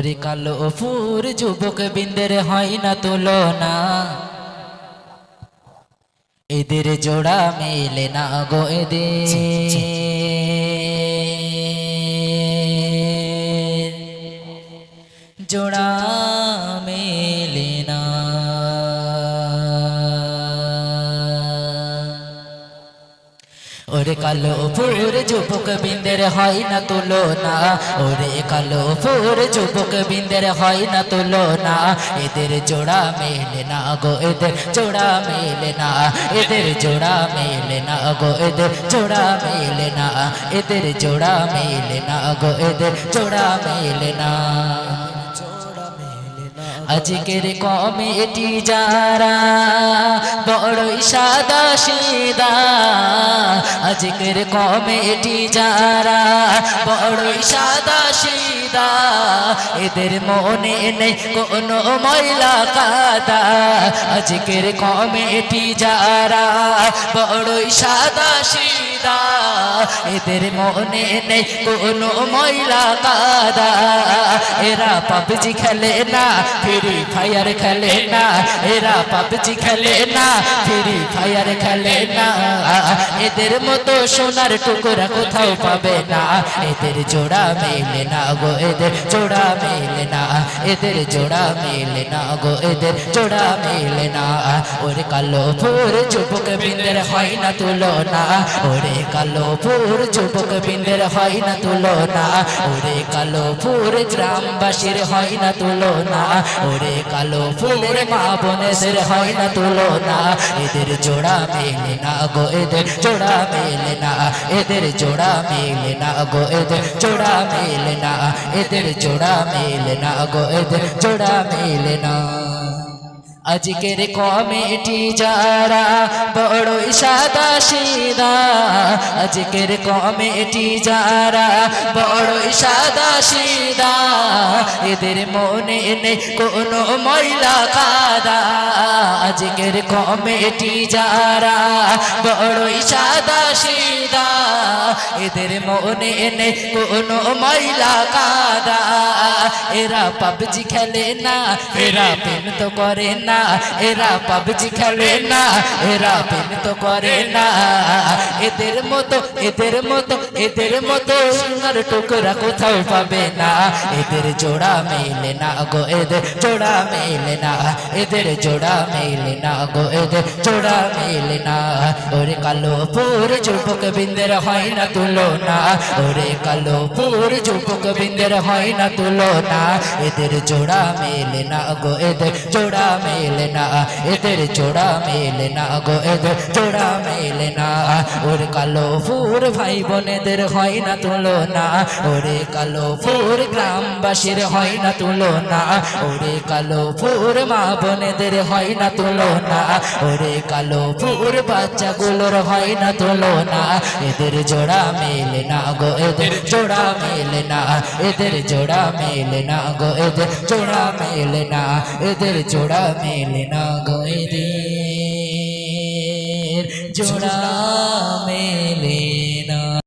ওরে কালো ফুর যুবক বিন্দের হয় না তুলনা, এদের জোড়া মেলে না গো এদের জোড়া মেলে না। ওরে কালো ফুর যুবক বিন্দের হয় না তুলনা, ওরে কালো ফুর যুবক বিন্দের হয় না তুলনা, এদের জোড়া মেলে না গো এদের জোড়া মেলে না, এদের জোড়া মেলে না গো এদের জোড়া মেলে না, এদের জোড়া মেলে না গো এদের জোড়া মেলে না। আজকের কমিটি যারা বড়ই সাদা সিধা, আজকের কমিটি যারা বড়ই সাদা সিধা, এদের মনে নেই কোনো ময়লা কাদা। আজকের কমিটি যারা বড়ই সাদা সিধা, এদের মনে নেই কোনো ময়লা কাদা। এরা পাবজি খেলে না, ফ্রি ফায়ার খেলে না, এরা পাবজি খেলে না, ফ্রি ফায়ার খেলে না। এদের মতো সোনার টুকরা কোথাও পাবে না, এদের জোড়া মেলে না গো এদের জোড়া মেলে না, এদের জোড়া মেলে না গো এদের জোড়া মেলে না। ওরে কালো ফুর যুবক বিন্দের হয় না তুলনা, ওরে কালো ফুর যুবক বিন্দের হয় না তুলনা, ওরে কালো ফুর গ্রামবাসীর হয় না তুলনা, ওরে কালো ফুলের মা বোনেদের হয় না তুলনা। এদের জোড়া মেলে না গো এদের জোড়া মেলে না, এদের জোড়া মেলে না গো এদের জোড়া মেলে না, এদের জোড়া মেলে না গো এদের জোড়া মেলে না। আজকের কমিটি যারা বড়ই সাদা সিধা, আজকের কমিটি যারা বড়ই সাদা সিধা, এদের মনে নেই কোনো ময়লা কাদা। আজকের কমিটি যারা বড়ই সাদা সিধা, এদের মনে নেই কোনো ময়লা কাদা। এরা পাবজি খেলে না, এরা প্রেম তো করে না, এরা পাবজি খেলে না, এরা প্রেম তো করে না। এদের মতো এদের মতো এদের মতো সোনার টুকরা কোথাও পাবে না, এদের জোড়া মেলে না গো এদের জোড়া মেলে না, এদের জোড়া মেলে না গো এদের জোড়া মেলে না। ওরে কালো ফুর যুবক বিন্দের হয় না তুলনা, ওরে কালো ফুর যুবক বিন্দের হয় না তুলনা, এদের জোড়া মেলে না গো এদের জোড়া মেলে না, এদের জোড়া মেলে না গো এদের জোড়া মেলে না। ওরে কালো ফুর ভাই বোনেদের হয় না তুলনা, ওরে কালো ফুর গ্রামবাসীর হয় না তুলনা, ওরে কালো ফুর মা বোনেদের হয় না তুলনা, ওরে কালো ফুর বাচ্চাগুলোর হয় না তুলনা। এদের জোড়া মেলে না গো এদের জোড়া মেলে না, এদের জোড়া মেলে না গো এদের জোড়া মেলে না, এদের জোড়া মেলে না গো এদের জোড়া মেলে